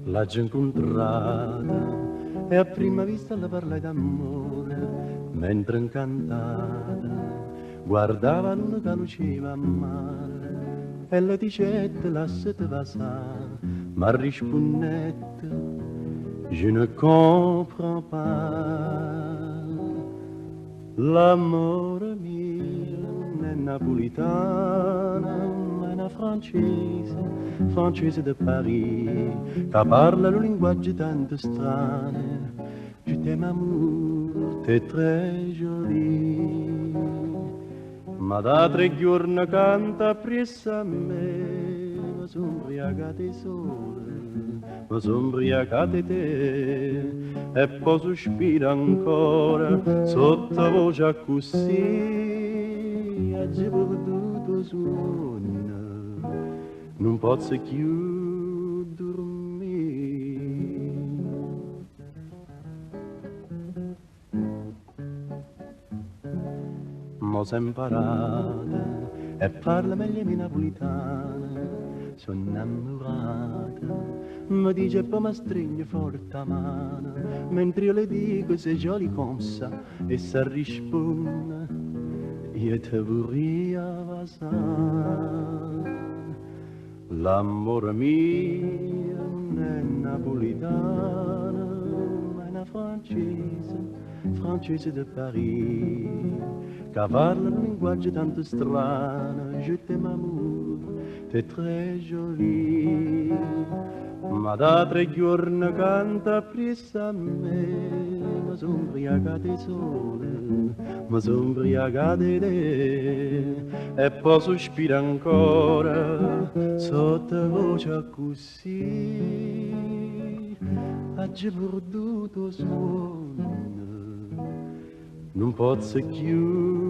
La gente incontrata e a prima vista la parlai d'amore, mentre incantata guardava l'uno che luceva a mare e le dicette lasciate passare, ma rispondette je ne comprends pas. L'amore mio è napolitana, ma è una francese de Paris, che parla un linguaggio tanto strano. Je t'aime amour, t'es très jolie. Ma da 3 giorni canta appresso a me, ma sono ubriacate sole, ma sono ubriacate te, e poi sospira ancora sotto voce così, oggi perduto suono, non posso più dormire. Mo s'è imparata e parla meglio di napolitana, sono innamorata, mi dice poi mi stringe forte la mano, mentre io le dico se jolly come ça, e se risponde, io te vorrei avasare. L'amore mio non è napolitana, ma è una francese de Paris, che parla un linguaggio tanto strano, je t'aime amour, t'es très jolie. Ma da 3 giorni canta appresso a me, ma sono ubriacate sole, ma sono ubriacate te, e poi sospira ancora sotto voce così, oggi perduto suono, non posso più